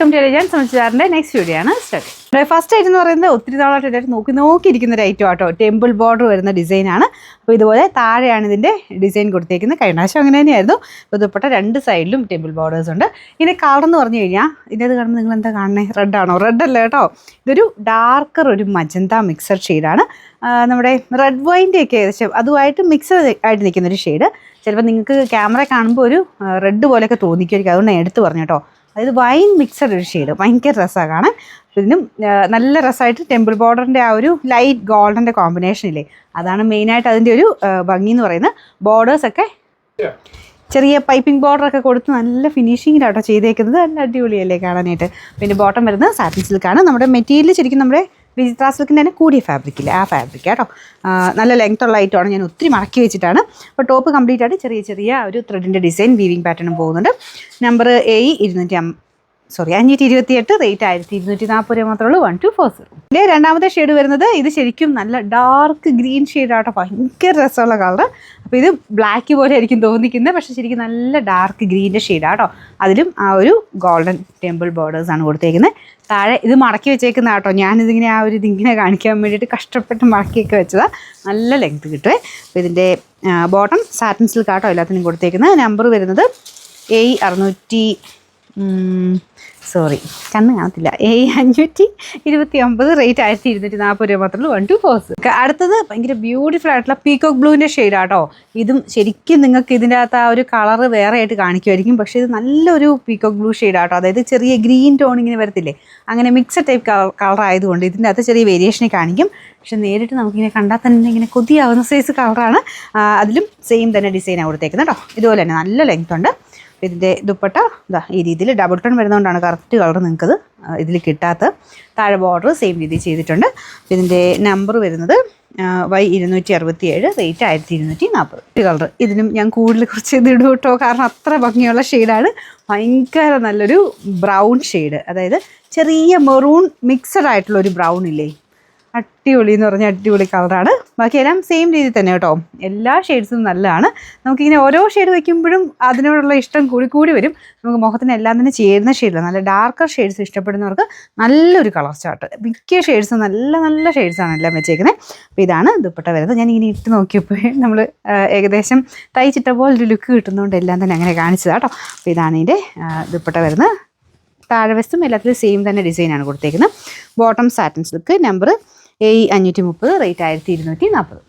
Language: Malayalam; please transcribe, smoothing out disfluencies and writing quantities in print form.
സംബന്ധിച്ചാറിൻ്റെ നെക്സ്റ്റ് വീഡിയോ ആണ് സ്റ്റാർട്ട്. ഫസ്റ്റ് ഐറ്റം എന്ന് പറയുന്നത് ഒത്തിരി നാളായിട്ട് നോക്കിയിരിക്കുന്ന ഒരു ഐറ്റം ആട്ടോ. ടെമ്പിൾ ബോർഡർ വരുന്ന ഡിസൈനാണ്. അപ്പോൾ ഇതുപോലെ താഴെയാണ് ഇതിൻ്റെ ഡിസൈൻ കൊടുത്തേക്കുന്നത്. കഴിഞ്ഞ പ്രാവശ്യം അങ്ങനെ തന്നെയായിരുന്നു. അപ്പോൾ ഇതുപ്പെട്ട രണ്ട് സൈഡിലും ടെമ്പിൾ ബോർഡേഴ്സ് ഉണ്ട്. ഇതിൻ്റെ കളർ എന്ന് പറഞ്ഞു കഴിഞ്ഞാൽ ഇതിൻ്റെ കാണുമ്പോൾ നിങ്ങൾ എന്താ കാണുന്നത്? റെഡാണോ? റെഡല്ല കേട്ടോ, ഇതൊരു ഡാർക്കർ ഒരു മജന്ത മിക്സഡ് ഷെയ്ഡാണ്. നമ്മുടെ റെഡ് വൈൻ്റെ ഒക്കെ ഏകദേശം അതുമായിട്ട് മിക്സഡ് ആയിട്ട് നിൽക്കുന്നൊരു ഷെയ്ഡ്. ചിലപ്പോൾ നിങ്ങൾക്ക് ക്യാമറ കാണുമ്പോൾ ഒരു റെഡ് പോലെയൊക്കെ തോന്നിക്കുമായിരിക്കും, അതുകൊണ്ട് ഞാൻ എടുത്ത് പറഞ്ഞു കേട്ടോ. അതായത് വൈൻ മിക്സഡ് ഒരു ഷെയ്ഡ്, ഭയങ്കര രസമാണ് കാണാൻ. ഇതിനും നല്ല രസമായിട്ട് ടെമ്പിൾ ബോർഡറിൻ്റെ ആ ഒരു ലൈറ്റ് ഗോൾഡൻ്റെ കോമ്പിനേഷൻ ഇല്ലേ, അതാണ് മെയിനായിട്ട് അതിൻ്റെ ഒരു ഭംഗി എന്ന് പറയുന്നത്. ബോർഡേഴ്സൊക്കെ ചെറിയ പൈപ്പിംഗ് ബോർഡറൊക്കെ കൊടുത്ത് നല്ല ഫിനിഷിങ്ങിലാട്ടോ ചെയ്തേക്കുന്നത്. നല്ല അടിപൊളിയല്ലേ കാണാനായിട്ട്. പിന്നെ ബോട്ടം വരുന്നത് സാറ്റിൻ സിൽക്കാണ്. നമ്മുടെ മെറ്റീരിയൽ ശരിക്കും നമ്മുടെ വിചിത്ര സിൽക്കിൻ്റെ തന്നെ കൂടിയ ഫാബ്രിക്കില്ലേ, ആ ഫാബ്രിക് കേട്ടോ. നല്ല ലെങ്ത് ഉള്ള ഐറ്റമാണ്. ഞാൻ ഒത്തിരി മടക്കി വെച്ചിട്ടാണ്. അപ്പോൾ ടോപ്പ് കംപ്ലീറ്റ് ആയിട്ട് ചെറിയ ചെറിയ ഒരു ത്രെഡിൻ്റെ ഡിസൈൻ വീവിങ് പാറ്റേണും പോകുന്നുണ്ട്. നമ്പർ A 528, റേറ്റ് 1240 രൂപ മാത്രമേ ഉള്ളൂ. 1240. ഇതിലെ രണ്ടാമത്തെ ഷെയ്ഡ് വരുന്നത് ഇത് ശരിക്കും നല്ല ഡാർക്ക് ഗ്രീൻ ഷെയ്ഡാട്ടോ, ഭയങ്കര രസമുള്ള കളർ. അപ്പോൾ ഇത് ബ്ലാക്ക് പോലെ ആയിരിക്കും തോന്നിക്കുന്നത്, പക്ഷേ ശരിക്കും നല്ല ഡാർക്ക് ഗ്രീൻ്റെ ഷെയ്ഡാട്ടോ. അതിലും ആ ഒരു ഗോൾഡൻ ടെമ്പിൾ ബോർഡേഴ്സാണ് കൊടുത്തേക്കുന്നത്. താഴെ ഇത് മടക്കി വെച്ചേക്കുന്ന കേട്ടോ. ഞാനിതിങ്ങനെ ആ ഒരു ഇതിങ്ങനെ കാണിക്കാൻ വേണ്ടിയിട്ട് കഷ്ടപ്പെട്ട് മടക്കിയൊക്കെ വെച്ചതാണ്. നല്ല ലെങ്ത് കിട്ടുമേ. അപ്പോൾ ഇതിൻ്റെ ബോട്ടം സാറ്റിൻ സിൽക്ക് ആട്ടോ എല്ലാത്തിനും കൊടുത്തേക്കുന്നത്. നമ്പർ വരുന്നത് A 529, റേറ്റ് 1240 രൂപ മാത്രമേ ഉള്ളൂ. 1240. അടുത്തത് ഭയങ്കര ബ്യൂട്ടിഫുൾ ആയിട്ടുള്ള പീകോക്ക് ബ്ലൂവിൻ്റെ ഷെയ്ഡാട്ടോ. ഇതും ശരിക്കും നിങ്ങൾക്ക് ഇതിൻ്റെ അകത്ത് ആ ഒരു കളറ് വേറെ ആയിട്ട് കാണിക്കുമായിരിക്കും, പക്ഷേ ഇത് നല്ലൊരു പീകോക്ക് ബ്ലൂ ഷെയ്ഡാട്ടോ. അതായത് ചെറിയ ഗ്രീൻ ടോൺ ഇങ്ങനെ വരത്തില്ലേ, അങ്ങനെ മിക്സഡ് ടൈപ്പ് കളർ ആയതുകൊണ്ട് ഇതിൻ്റെ അകത്ത് ചെറിയ വേരിയേഷനെ കാണിക്കും. പക്ഷെ നേരിട്ട് നമുക്കിങ്ങനെ കണ്ടാൽ തന്നെ ഇങ്ങനെ കൊതിയാവുന്ന സൈസ് കളറാണ്. അതിലും സെയിം തന്നെ ഡിസൈനാണ് കൊടുത്തേക്കുന്നത് കേട്ടോ. ഇതുപോലെ തന്നെ നല്ല ലെങ്ത് ഉണ്ട്. ഇതിൻ്റെ ദുപ്പട്ട ഇതാ ഈ രീതിയിൽ ഡബിൾ ടൺ വരുന്നതുകൊണ്ടാണ് കറക്റ്റ് കളർ നിങ്ങൾക്കത് ഇതിൽ കിട്ടാത്ത. താഴെ ബോർഡർ സെയിം രീതിയിൽ ചെയ്തിട്ടുണ്ട്. ഇതിൻ്റെ നമ്പർ വരുന്നത് Y 267, റേറ്റ് 1240. കളർ ഇതിനും ഞാൻ കൂടുതൽ കുറച്ച് ഇത് ഇടും കേട്ടോ, കാരണം അത്ര ഭംഗിയുള്ള ഷെയ്ഡാണ്. ഭയങ്കര നല്ലൊരു ബ്രൗൺ ഷെയ്ഡ്, അതായത് ചെറിയ മെറൂൺ മിക്സഡ് ആയിട്ടുള്ള ഒരു ബ്രൗൺ ഇല്ലേ, അടിപൊളി എന്ന് പറഞ്ഞാൽ അടിപൊളി കളറാണ്. ബാക്കിയെല്ലാം സെയിം രീതിയിൽ തന്നെ കേട്ടോ. എല്ലാ ഷെയ്ഡ്സും നല്ലതാണ്. നമുക്കിങ്ങനെ ഓരോ ഷെയ്ഡ് വയ്ക്കുമ്പോഴും അതിനോടുള്ള ഇഷ്ടം കൂടി വരും. നമുക്ക് മുഖത്തിന് എല്ലാം തന്നെ ചേരുന്ന ഷെയ്ഡിലാണ്. നല്ല ഡാർക്കർ ഷെയ്ഡ്സ് ഇഷ്ടപ്പെടുന്നവർക്ക് നല്ലൊരു കളർ ചാർട്ട്. മിക്ക ഷെയ്ഡ്സും നല്ല നല്ല ഷെയ്ഡ്സാണ് എല്ലാം വെച്ചേക്കുന്നത്. അപ്പോൾ ഇതാണ് ദുപ്പട്ട വരുന്നത്. ഞാനിങ്ങനെ ഇട്ട് നോക്കിയപ്പോൾ നമ്മൾ ഏകദേശം തയ്ച്ചിട്ട പോലൊരു ലുക്ക് കിട്ടുന്നതുകൊണ്ട് എല്ലാം തന്നെ അങ്ങനെ കാണിച്ചതാണ് കേട്ടോ. അപ്പോൾ ഇതാണ് ഇതിൻ്റെ ദുപ്പട്ട വരുന്നത്. താഴെ വശത്തും എല്ലാത്തിലും സെയിം തന്നെ ഡിസൈനാണ് കൊടുത്തേക്കുന്നത്. Bottom satin silk. Number A 530, rate 1240.